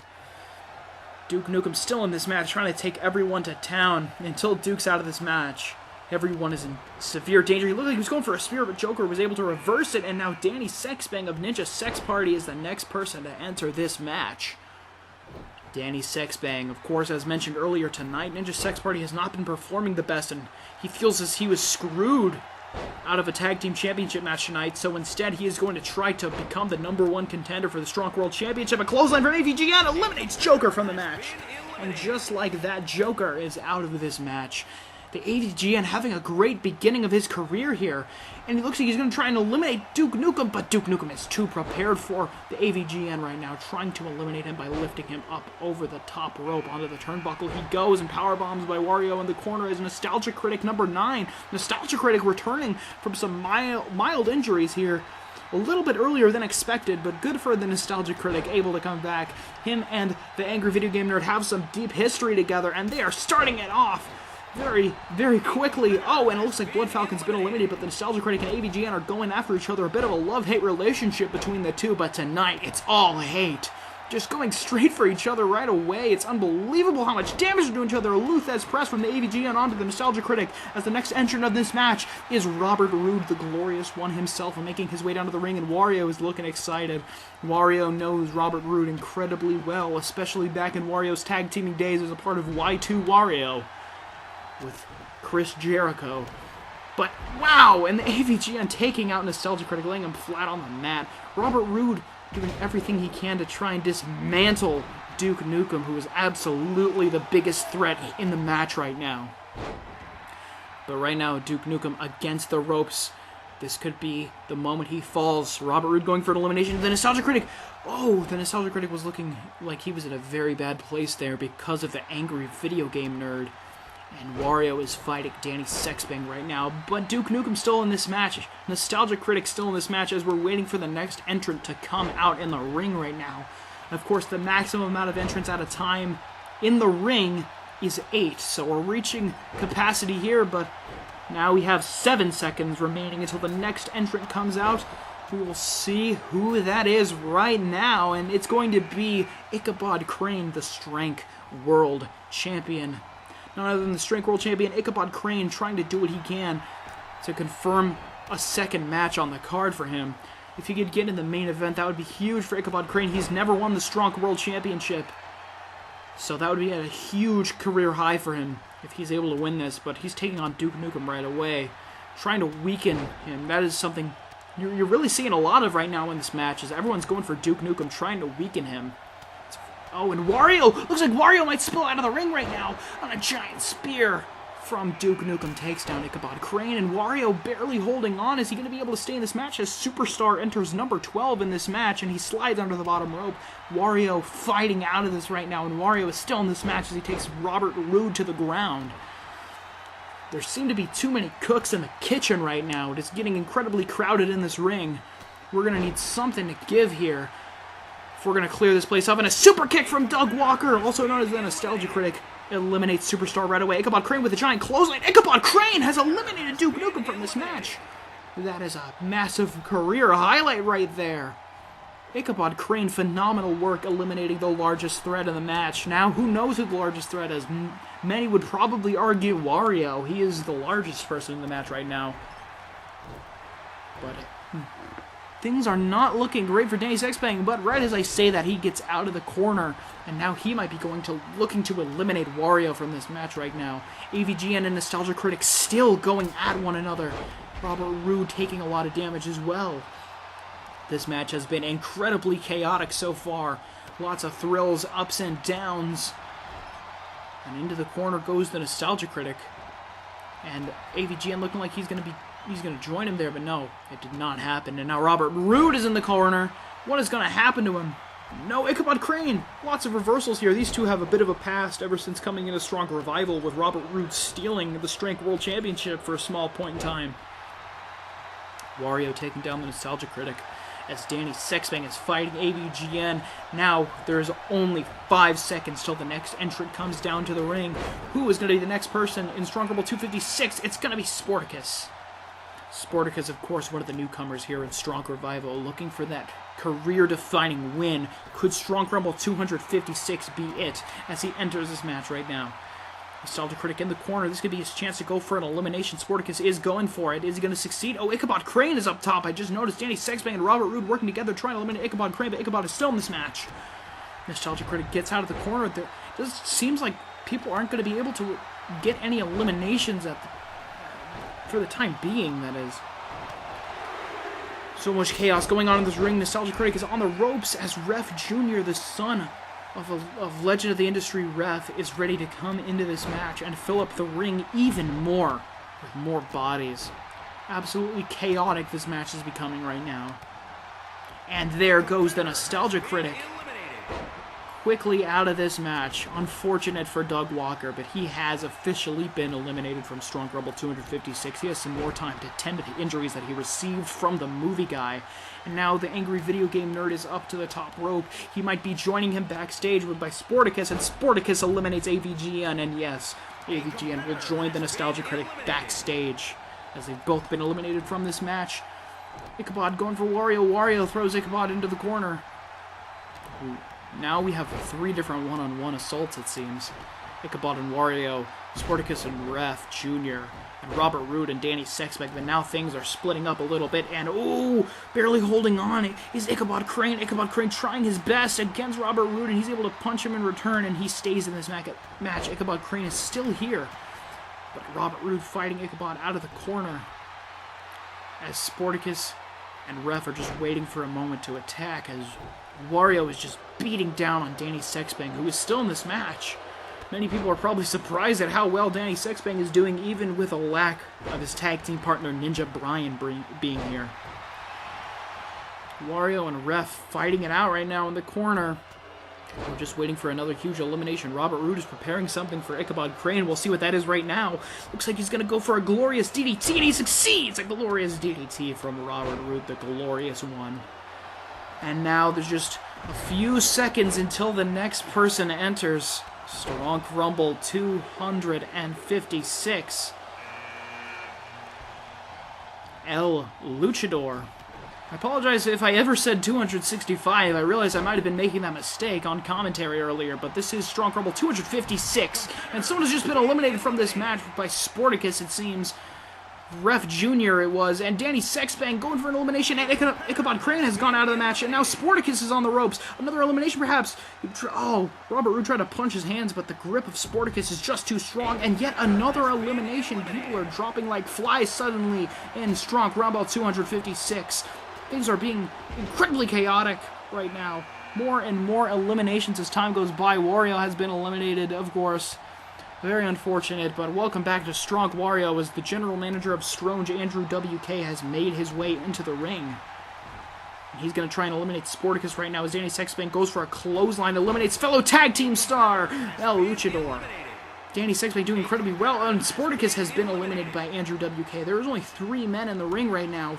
Duke Nukem still in this match, trying to take everyone to town until Duke's out of this match. Everyone is in severe danger. He looked like he was going for a spear, but Joker was able to reverse it, and now Danny Sexbang of Ninja Sex Party is the next person to enter this match. Danny Sexbang, of course, as mentioned earlier tonight, Ninja Sex Party has not been performing the best, and he feels as he was screwed out of a tag team championship match tonight, so instead he is going to try to become the #1 contender for the Stronk World Championship. A clothesline from AVGN eliminates Joker from the match. And just like that, Joker is out of this match. The AVGN having a great beginning of his career here, and he looks like he's going to try and eliminate Duke Nukem, but Duke Nukem is too prepared for the AVGN right now, trying to eliminate him by lifting him up over the top rope onto the turnbuckle. He goes, and powerbombs by Wario in the corner is Nostalgia Critic number 9. Nostalgia Critic returning from some mild injuries here a little bit earlier than expected, but good for the Nostalgia Critic, able to come back. Him and the Angry Video Game Nerd have some deep history together, and they are starting it off very, very quickly. Oh, and it looks like Blood Falcon's been eliminated, but the Nostalgia Critic and AVGN are going after each other. A bit of a love-hate relationship between the two, but tonight it's all hate. Just going straight for each other right away. It's unbelievable how much damage they're doing to each other. Luthez press from the AVGN onto the Nostalgia Critic, as the next entrant of this match is Robert Roode, the Glorious One himself, and making his way down to the ring, and Wario is looking excited. Wario knows Robert Roode incredibly well, especially back in Wario's tag teaming days as a part of Y2 Wario with Chris Jericho. But, wow, and the AVGN taking out Nostalgia Critic, laying him flat on the mat. Robert Roode doing everything he can to try and dismantle Duke Nukem, who is absolutely the biggest threat in the match right now. But right now, Duke Nukem against the ropes. This could be the moment he falls. Robert Roode going for an elimination. The Nostalgia Critic. Oh, the Nostalgia Critic was looking like he was in a very bad place there because of the angry video game nerd. And Wario is fighting Danny Sexbang right now. But Duke Nukem still in this match. Nostalgia Critic still in this match as we're waiting for the next entrant to come out in the ring right now. Of course, the maximum amount of entrants at a time in the ring is 8. So we're reaching capacity here, but now we have 7 seconds remaining until the next entrant comes out. We will see who that is right now, and it's going to be Ichabod Crane, the Stronk World Champion. None other than the Stronk World Champion, Ichabod Crane, trying to do what he can to confirm a second match on the card for him. If he could get in the main event, that would be huge for Ichabod Crane. He's never won the Stronk World Championship, so that would be a huge career high for him if he's able to win this. But he's taking on Duke Nukem right away, trying to weaken him. That is something you're really seeing a lot of right now in this match, is everyone's going for Duke Nukem, trying to weaken him. Oh, and Wario! Looks like Wario might spill out of the ring right now on a giant spear from Duke Nukem. Takes down Ichabod Crane, and Wario barely holding on. Is he going to be able to stay in this match as Superstar enters number 12 in this match, and he slides under the bottom rope? Wario fighting out of this right now, and Wario is still in this match as he takes Robert Roode to the ground. There seem to be too many cooks in the kitchen right now. It is getting incredibly crowded in this ring. We're going to need something to give here if we're going to clear this place up. And a super kick from Doug Walker, also known as the Nostalgia Critic, eliminates Superstar right away. Ichabod Crane with a giant clothesline. Ichabod Crane has eliminated Duke Nukem from this match. That is a massive career highlight right there. Ichabod Crane, phenomenal work eliminating the largest threat in the match. Now, who knows who the largest threat is? Many would probably argue Wario. He is the largest person in the match right now. But things are not looking great for Danny Sexbang, but right as I say that, he gets out of the corner, and now he might be looking to eliminate Wario from this match right now. AVGN and Nostalgia Critic still going at one another. Robert Roode taking a lot of damage as well. This match has been incredibly chaotic so far. Lots of thrills, ups and downs. And into the corner goes the Nostalgia Critic. And AVGN looking like he's going to join him there, but no, it did not happen. And now Robert Roode is in the corner. What is going to happen to him? No, Ichabod Crane. Lots of reversals here. These two have a bit of a past ever since coming in a Stronk Revival, with Robert Roode stealing the Stronk World Championship for a small point in time. Wario taking down the Nostalgia Critic as Danny Sexbang is fighting AVGN. Now, there's only 5 seconds till the next entrant comes down to the ring. Who is going to be the next person in Stronk Rumble 256? It's going to be Sporticus. Sporticus, of course, one of the newcomers here in Stronk Revival, looking for that career-defining win. Could Stronk Rumble 256 be it as he enters this match right now? Nostalgia Critic in the corner. This could be his chance to go for an elimination. Sporticus is going for it. Is he going to succeed? Oh, Ichabod Crane is up top. I just noticed Danny Sexbang and Robert Roode working together trying to eliminate Ichabod Crane, but Ichabod is still in this match. Nostalgia Critic gets out of the corner. It just seems like people aren't going to be able to get any eliminations for the time being, that is. So much chaos going on in this ring. Nostalgia Critic is on the ropes as Ref Jr., the son of Legend of the Industry Ref, is ready to come into this match and fill up the ring even more with more bodies. Absolutely chaotic this match is becoming right now. And there goes the Nostalgia Critic. Quickly out of this match. Unfortunate for Doug Walker, but he has officially been eliminated from Stronk Rumble 256. He has some more time to tend to the injuries that he received from the movie guy. And now the angry video game nerd is up to the top rope. He might be joining him backstage by Sporticus, and Sporticus eliminates AVGN. And yes, AVGN will join the Nostalgia Critic backstage, as they've both been eliminated from this match. Ichabod going for Wario. Wario throws Ichabod into the corner. Ooh. Now we have 3 different one-on-one assaults, it seems. Ichabod and Wario, Sporticus and Ref Jr., and Robert Roode and Danny Sexbang, but now things are splitting up a little bit, and ooh, barely holding on is Ichabod Crane. Ichabod Crane trying his best against Robert Roode, and he's able to punch him in return, and he stays in this match. Ichabod Crane is still here. But Robert Roode fighting Ichabod out of the corner as Sporticus and Ref are just waiting for a moment to attack as Wario is just beating down on Danny Sexbang, who is still in this match. Many people are probably surprised at how well Danny Sexbang is doing, even with a lack of his tag team partner Ninja Bryan being here. Wario and Ref fighting it out right now in the corner. We're just waiting for another huge elimination. Robert Roode is preparing something for Ichabod Crane. We'll see what that is right now. Looks like he's going to go for a glorious DDT, and he succeeds! A glorious DDT from Robert Roode, the glorious one. And now there's just a few seconds until the next person enters. Stronk Rumble 256. El Luchador. I apologize if I ever said 265. I realize I might have been making that mistake on commentary earlier, but this is Stronk Rumble 256. And someone has just been eliminated from this match by Sporticus, it seems. Ref Jr. it was, and Danny Sexbang going for an elimination, and Ichabod Crane has gone out of the match, and now Sporticus is on the ropes. Another elimination, perhaps. Oh, Robert Roode tried to punch his hands, but the grip of Sporticus is just too strong, and yet another elimination. People are dropping like flies suddenly in Stronk Rumble 256. Things are being incredibly chaotic right now. More and more eliminations as time goes by. Wario has been eliminated, of course. Very unfortunate, but welcome back to Stronk Wario as the general manager of Stronge, Andrew WK, has made his way into the ring. He's going to try and eliminate Sporticus right now as Danny Sexbang goes for a clothesline, eliminates fellow tag team star, El Luchador. Danny Sexbang doing incredibly well, and Sporticus has been eliminated by Andrew WK. There is only 3 men in the ring right now.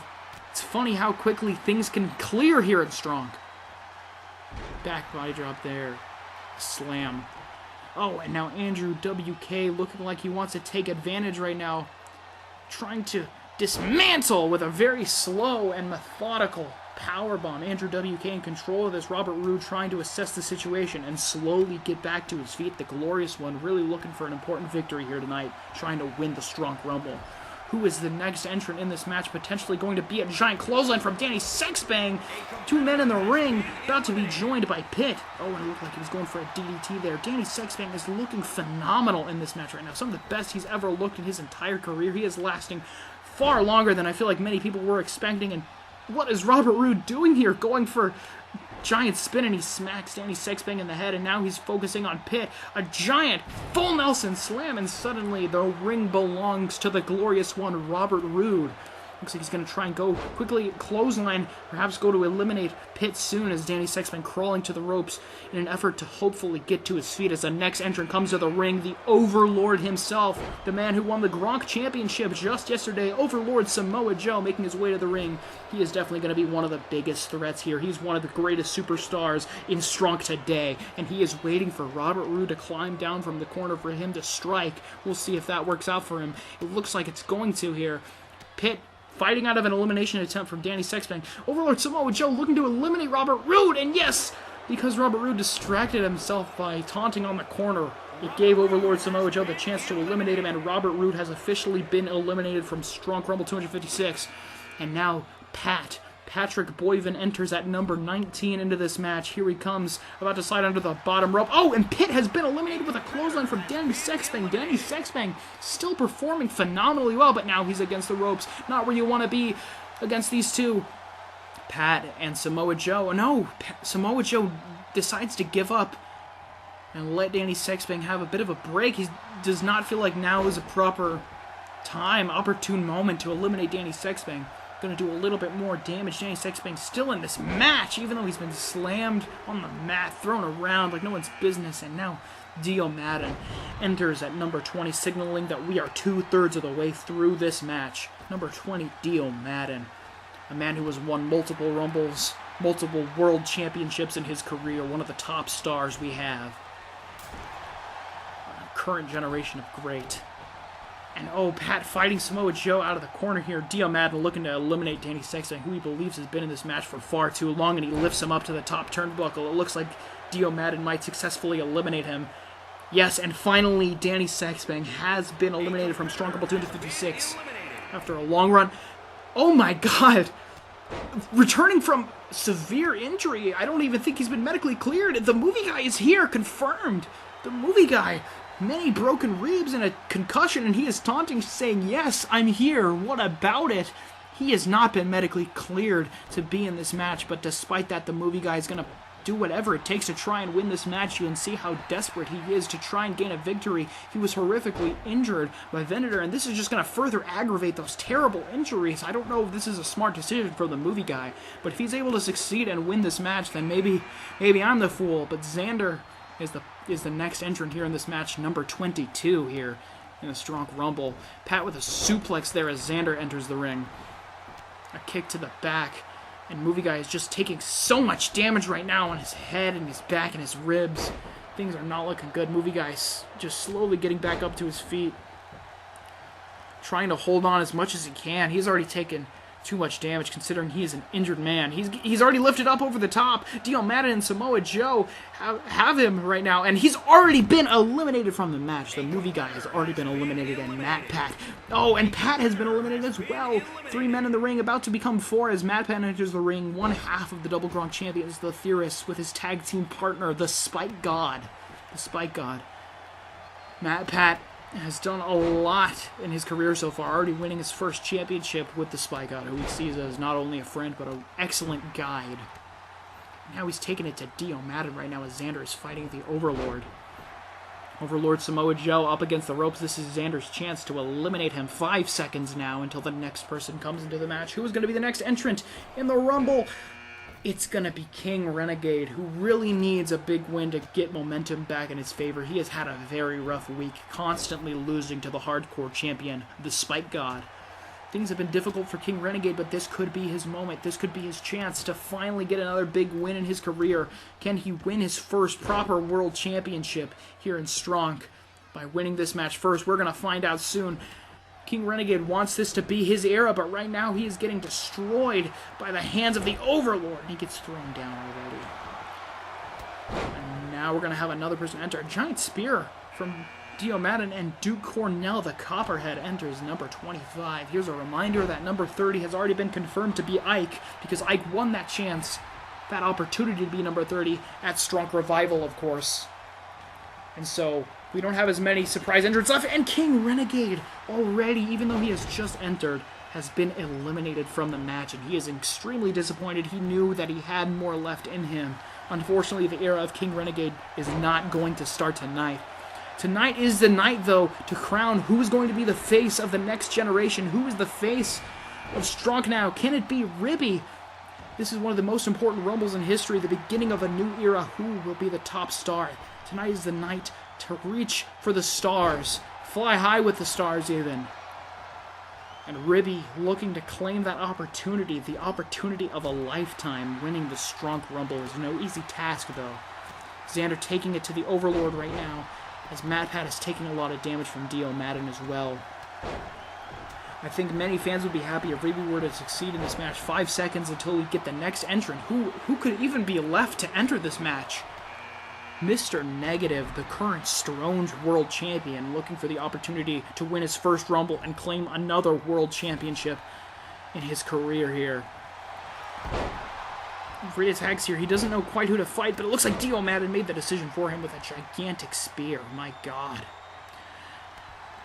It's funny how quickly things can clear here at Stronk. Back body drop there. Slam. Oh, and now Andrew WK looking like he wants to take advantage right now. Trying to dismantle with a very slow and methodical powerbomb. Andrew WK in control of this. Robert Roode trying to assess the situation and slowly get back to his feet. The glorious one really looking for an important victory here tonight. Trying to win the Stronk Rumble. Who is the next entrant in this match? Potentially going to be a giant clothesline from Danny Sexbang. 2 men in the ring, about to be joined by Pitt. Oh, and it looked like he was going for a DDT there. Danny Sexbang is looking phenomenal in this match right now. Some of the best he's ever looked in his entire career. He is lasting far longer than I feel like many people were expecting. And what is Robert Roode doing here? Going for giant spin, and he smacks Danny Sexbang in the head, and now he's focusing on Pitt. A giant full Nelson slam, and suddenly the ring belongs to the glorious one, Robert Roode. Looks like he's going to try and go quickly, clothesline, perhaps go to eliminate Pitt soon as Danny Sexbang crawling to the ropes in an effort to hopefully get to his feet as the next entrant comes to the ring, the Overlord himself, the man who won the Gronk Championship just yesterday, Overlord Samoa Joe, making his way to the ring. He is definitely going to be one of the biggest threats here. He's one of the greatest superstars in Stronk today, and he is waiting for Robert Roode to climb down from the corner for him to strike. We'll see if that works out for him. It looks like it's going to here. Pitt fighting out of an elimination attempt from Danny Sexbang. Overlord Samoa Joe looking to eliminate Robert Roode, and yes, because Robert Roode distracted himself by taunting on the corner, it gave Overlord Samoa Joe the chance to eliminate him, and Robert Roode has officially been eliminated from Stronk Rumble 256. And now Patrick Boyven enters at number 19 into this match. Here he comes, about to slide under the bottom rope. Oh, and Pitt has been eliminated with a clothesline from Danny Sexbang. Danny Sexbang still performing phenomenally well, but now he's against the ropes. Not where you want to be against these two. Pat and Samoa Joe. No, Samoa Joe decides to give up and let Danny Sexbang have a bit of a break. He does not feel like now is a proper time, opportune moment to eliminate Danny Sexbang. Going to do a little bit more damage. Danny Sexbang still in this match, even though he's been slammed on the mat, thrown around like no one's business. And now Dio Madden enters at number 20, signaling that we are 2/3 of the way through this match. Number 20, Dio Madden, a man who has won multiple Rumbles, multiple World Championships in his career, one of the top stars we have. Current generation of great. And oh, Pat fighting Samoa Joe out of the corner here. Dio Madden looking to eliminate Danny Sexbang, who he believes has been in this match for far too long, and he lifts him up to the top turnbuckle. It looks like Dio Madden might successfully eliminate him. Yes, and finally, Danny Sexbang has been eliminated from Stronk Rumble 256 after a long run. Oh my god! Returning from severe injury. I don't even think he's been medically cleared. The movie guy is here, confirmed. The movie guy. many broken ribs and a concussion, and he is taunting, saying, yes, I'm here, what about it? He has not been medically cleared to be in this match, but despite that, the movie guy is going to do whatever it takes to try and win this match. You can see how desperate he is to try and gain a victory. He was horrifically injured by Venator, and this is just going to further aggravate those terrible injuries. I don't know if this is a smart decision for the movie guy, but if he's able to succeed and win this match, then maybe I'm the fool. But Xander is the next entrant here in this match, number 22 here in the Stronk Rumble. Pat with a suplex there as Xander enters the ring. A kick to the back. And Movie Guy is just taking so much damage right now on his head and his back and his ribs. Things are not looking good. Movie Guy's just slowly getting back up to his feet. Trying to hold on as much as he can. He's already taken too much damage considering he is an injured man. He's already lifted up over the top. Dio Madden and Samoa Joe have him right now, and he's already been eliminated from the match. The Movie Guy has already been eliminated, and Pat. Oh, and Pat has been eliminated as well. 3 men in the ring, about to become 4 as Pat enters the ring. One half of the Double Gronk champions, the Theorists, with his tag team partner, the Spike God. Pat has done a lot in his career so far, already winning his first championship with the Spike God, who he sees as not only a friend, but an excellent guide. Now he's taking it to Dio Madden right now as Xander is fighting the Overlord. Overlord Samoa Joe up against the ropes. This is Xander's chance to eliminate him. 5 seconds now until the next person comes into the match. Who is going to be the next entrant in the Rumble? It's going to be King Renegade, who really needs a big win to get momentum back in his favor. He has had a very rough week, constantly losing to the hardcore champion, the Spike God. Things have been difficult for King Renegade, but this could be his moment. This could be his chance to finally get another big win in his career. Can he win his first proper world championship here in Stronk by winning this match first? We're going to find out soon. King Renegade wants this to be his era, but right now he is getting destroyed by the hands of the Overlord. He gets thrown down already. And now we're going to have another person enter. A giant spear from Dio Madden, and Duke Cornell, the Copperhead, enters number 25. Here's a reminder that number 30 has already been confirmed to be Ike, because Ike won that chance, that opportunity to be number 30 at Stronk Revival, of course. And so we don't have as many surprise entrants left, and King Renegade already, even though he has just entered, has been eliminated from the match, and he is extremely disappointed. He knew that he had more left in him. Unfortunately, the era of King Renegade is not going to start tonight. Tonight is the night, though, to crown who is going to be the face of the next generation. Who is the face of Stronk now? Can it be Ribby? This is one of the most important Rumbles in history, the beginning of a new era. Who will be the top star? Tonight is the night to reach for the stars. Fly high with the stars, even. And Ribby looking to claim that opportunity, the opportunity of a lifetime. Winning the Stronk Rumble is no easy task, though. Xander taking it to the Overlord right now, as Pat is taking a lot of damage from Dio Madden as well. I think many fans would be happy if Ribby were to succeed in this match. 5 seconds until we get the next entrant. Who could even be left to enter this match? Mr. Negative, the current Stronge World Champion, looking for the opportunity to win his first Rumble and claim another World Championship in his career here. Great attacks here. He doesn't know quite who to fight, but it looks like Dio Madden made the decision for him with a gigantic spear. My God.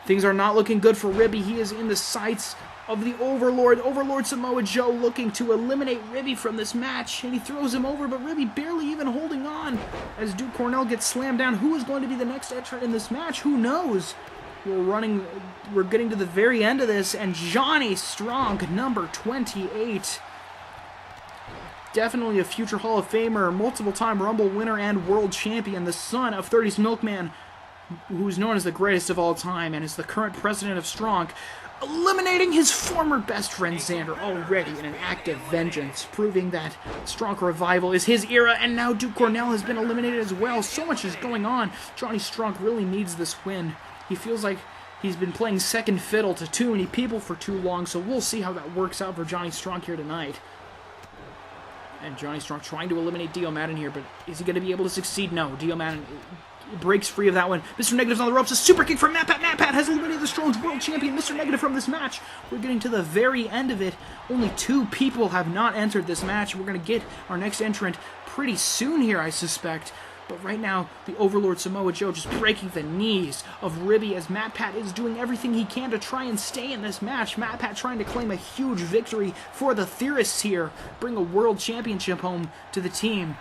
Things are not looking good for Ribby. He is in the sights of the Overlord. Overlord Samoa Joe looking to eliminate Ribby from this match, and he throws him over, but Ribby barely even holding on as Duke Cornell gets slammed down. Who is going to be the next entrant in this match? Who knows? We're getting to the very end of this, and Johnny Stronk, number 28. Definitely a future Hall of Famer, multiple-time Rumble winner and world champion, the son of 30's Milkman, who's known as the greatest of all time and is the current president of Stronk, eliminating his former best friend Xander already in an act of vengeance, proving that Stronk Revival is his era, and now Duke Cornell has been eliminated as well. So much is going on. Johnny Stronk really needs this win. He feels like he's been playing second fiddle to too many people for too long, so we'll see how that works out for Johnny Stronk here tonight. And Johnny Stronk trying to eliminate Dio Madden here, but is he going to be able to succeed? No, Dio Madden breaks free of that one. Mr. Negative's on the ropes. A super kick from Matt Pat. Matt Pat has eliminated the Stronge World Champion, Mr. Negative, from this match. We're getting to the very end of it. Only 2 people have not entered this match. We're going to get our next entrant pretty soon here, I suspect. But right now, the Overlord Samoa Joe just breaking the knees of Ribby as MatPat is doing everything he can to try and stay in this match. MatPat trying to claim a huge victory for the Theorists here, bring a World Championship home to the team.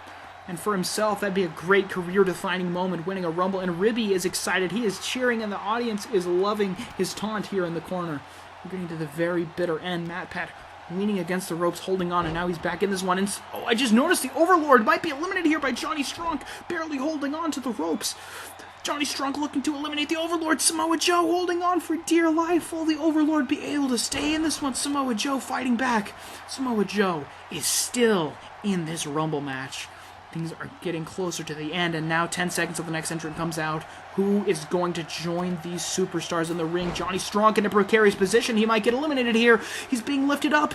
And for himself, that'd be a great career-defining moment, winning a Rumble. And Ribby is excited. He is cheering, and the audience is loving his taunt here in the corner. We're getting to the very bitter end. MatPat leaning against the ropes, holding on, and now he's back in this one. And oh, I just noticed the Overlord might be eliminated here by Johnny Stronk, barely holding on to the ropes. Johnny Stronk looking to eliminate the Overlord. Samoa Joe holding on for dear life. Will the Overlord be able to stay in this one? Samoa Joe fighting back. Samoa Joe is still in this Rumble match. Things are getting closer to the end, and now 10 seconds of the next entrant comes out. Who is going to join these superstars in the ring? Johnny Stronk in a precarious position. He might get eliminated here. He's being lifted up.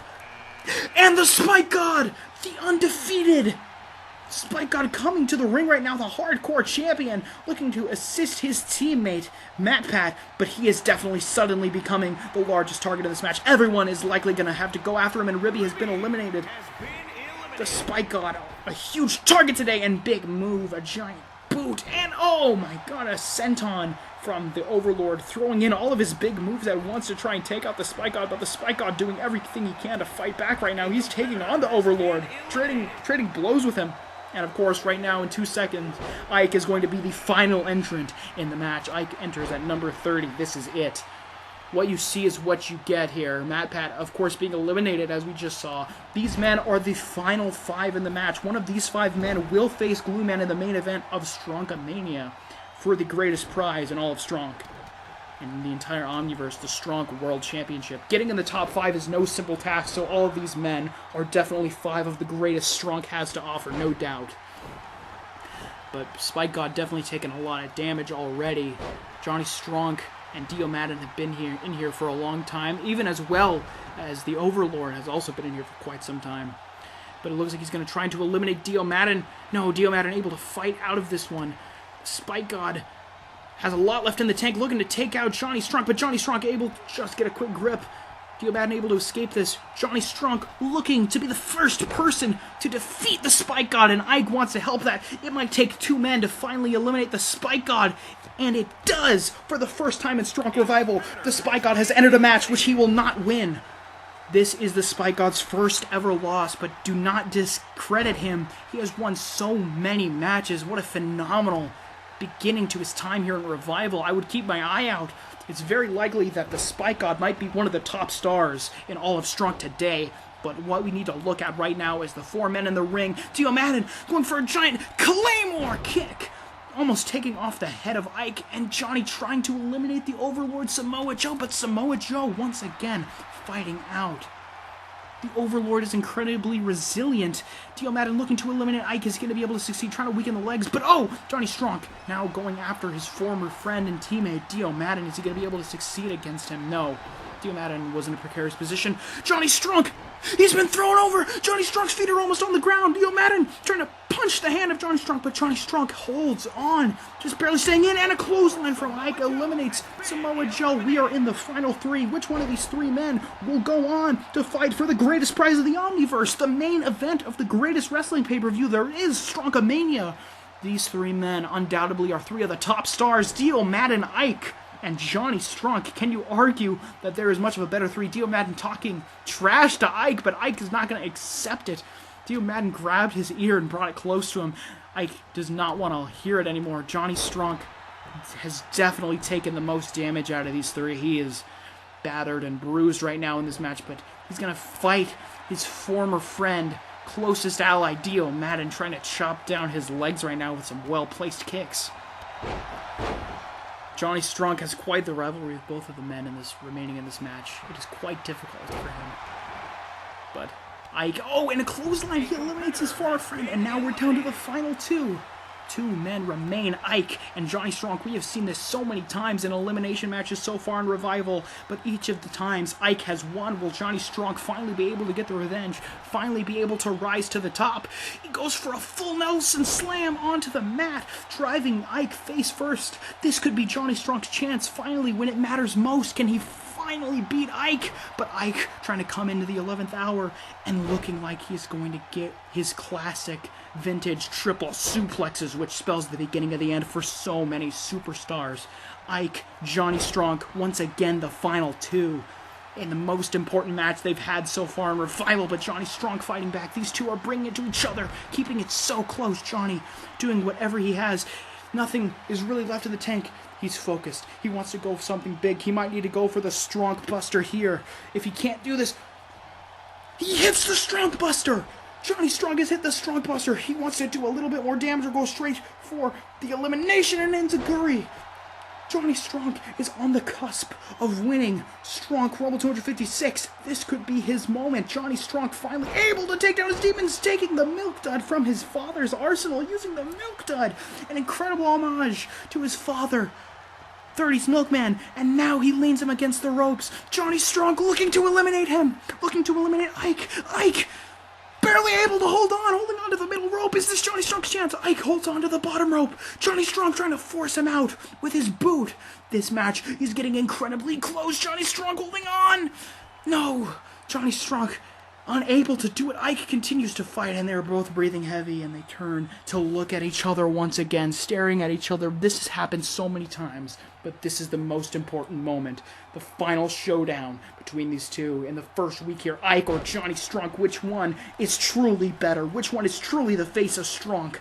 And the Spike God! The undefeated Spike God coming to the ring right now. The hardcore champion looking to assist his teammate, MatPat. But he is definitely suddenly becoming the largest target of this match. Everyone is likely going to have to go after him, and Ribby has been eliminated. The Spike God, a huge target today, and big move, a giant boot, and oh my god, a senton from the Overlord, throwing in all of his big moves at once to try and take out the Spike God, but the Spike God doing everything he can to fight back right now. He's taking on the Overlord, trading blows with him. And of course, right now in 2 seconds, Ike is going to be the final entrant in the match. Ike enters at number 30. This is it. What you see is what you get here. MatPat, of course, being eliminated, as we just saw. These men are the final 5 in the match. One of these 5 men will face Glue Man in the main event of Stronkamania for the greatest prize in all of Stronk. In the entire Omniverse, the Stronk World Championship. Getting in the top 5 is no simple task, so all of these men are definitely 5 of the greatest Stronk has to offer, no doubt. But Spike God definitely taken a lot of damage already. Johnny Stronk and Dio Madden have been in here for a long time, even as well as the Overlord has also been in here for quite some time. But it looks like he's going to try to eliminate Dio Madden. No, Dio Madden able to fight out of this one. Spike God has a lot left in the tank, looking to take out Johnny Stronk, but Johnny Stronk able to just get a quick grip. Dio Madden able to escape this. Johnny Stronk looking to be the first person to defeat the Spike God, and Ike wants to help that. It might take 2 men to finally eliminate the Spike God, and it does! For the first time in Stronk Revival, the Spike God has entered a match which he will not win. This is the Spike God's first ever loss, but do not discredit him. He has won so many matches. What a phenomenal beginning to his time here in Revival. I would keep my eye out. It's very likely that the Spike God might be one of the top stars in all of Stronk today. But what we need to look at right now is the 4 men in the ring. Dio Madden going for a giant Claymore kick, almost taking off the head of Ike, and Johnny trying to eliminate the Overlord Samoa Joe, but Samoa Joe once again fighting out. The Overlord is incredibly resilient. Dio Madden looking to eliminate Ike is going to be able to succeed, trying to weaken the legs, but oh! Johnny Stronk now going after his former friend and teammate, Dio Madden. Is he going to be able to succeed against him? No. Dio Madden was in a precarious position. Johnny Stronk! He's been thrown over! Johnny Stronk's feet are almost on the ground. Dio Madden trying to punch the hand of Johnny Stronk, but Johnny Stronk holds on, just barely staying in, and a clothesline from Ike eliminates Samoa Joe. We are in the final 3. Which one of these 3 men will go on to fight for the greatest prize of the Omniverse, the main event of the greatest wrestling pay-per-view there is, Stronkamania? These 3 men undoubtedly are 3 of the top stars, Dio Madden, Ike, and Johnny Stronk. Can you argue that there is much of a better 3? Dio Madden talking trash to Ike, but Ike is not going to accept it. Dio Madden grabbed his ear and brought it close to him. Ike does not want to hear it anymore. Johnny Stronk has definitely taken the most damage out of these 3. He is battered and bruised right now in this match, but he's going to fight his former friend, closest ally, Dio Madden, trying to chop down his legs right now with some well-placed kicks. Johnny Stronk has quite the rivalry with both of the men remaining in this match. It is quite difficult for him. But Ike, oh, and a clothesline, he eliminates his former friend, and now we're down to the final 2. 2 men remain, Ike and Johnny Stronk. We have seen this so many times in elimination matches so far in Revival, but each of the times Ike has won. Will Johnny Stronk finally be able to get the revenge, finally be able to rise to the top? He goes for a full Nelson slam onto the mat, driving Ike face first. This could be Johnny Stronk's chance, finally, when it matters most. Can he finally beat Ike? But Ike trying to come into the 11th hour and looking like he's going to get his classic vintage triple suplexes, which spells the beginning of the end for so many superstars. Ike, Johnny Stronk, once again the final two in the most important match they've had so far in Revival, but Johnny Stronk fighting back. These two are bringing it to each other, keeping it so close. Johnny doing whatever he has. Nothing is really left in the tank. He's focused. He wants to go for something big. He might need to go for the Stronk Buster here. If he can't do this, he hits the Stronk Buster! Johnny Stronk has hit the Stronk Buster. He wants to do a little bit more damage or go straight for the elimination and enziguri. Johnny Stronk is on the cusp of winning Stronk Rumble 256. This could be his moment. Johnny Stronk finally able to take down his demons, taking the Milk Dud from his father's arsenal, using the Milk Dud. An incredible homage to his father, 30s Milkman, and now he leans him against the ropes. Johnny Stronk looking to eliminate him, looking to eliminate Ike. Ike barely able to holding on to the middle rope. Is this Johnny Stronk's chance? Ike holds on to the bottom rope. Johnny Stronk trying to force him out with his boot. This match is getting incredibly close. Johnny Stronk holding on. No, Johnny Stronk unable to do it. Ike continues to fight, and they're both breathing heavy, and they turn to look at each other once again, staring at each other. This has happened so many times, but this is the most important moment. The final showdown between these two in the first week here. Ike or Johnny Stronk, which one is truly better? Which one is truly the face of Stronk?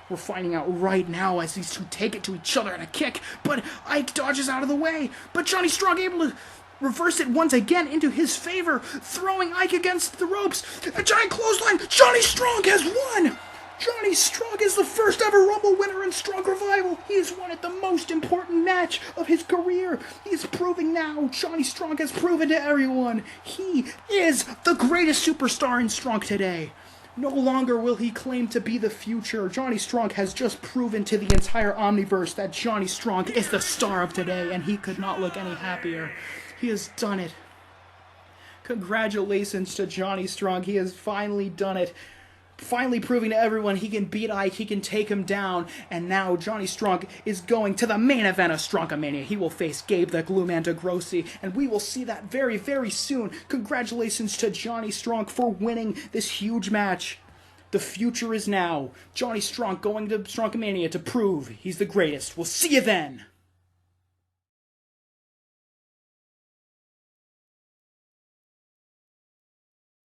We're finding out right now as these two take it to each other in a kick, but Ike dodges out of the way. But Johnny Stronk able to reverse it once again into his favor, throwing Ike against the ropes. A giant clothesline. Johnny Stronk has won! Johnny Stronk is the first ever Rumble winner in Stronk Revival. He has won at the most important match of his career. He is proving now. Johnny Stronk has proven to everyone he is the greatest superstar in Stronk today. No longer will he claim to be the future. Johnny Stronk has just proven to the entire Omniverse that Johnny Stronk is the star of today, and he could not look any happier. He has done it. Congratulations to Johnny Stronk. He has finally done it. Finally proving to everyone he can beat Ike, he can take him down, and now Johnny Stronk is going to the main event of Stronkomania. He will face Gabe the Glue Man DeGrossi, and we will see that very, very soon. Congratulations to Johnny Stronk for winning this huge match. The future is now. Johnny Stronk going to Stronkomania to prove he's the greatest. We'll see you then.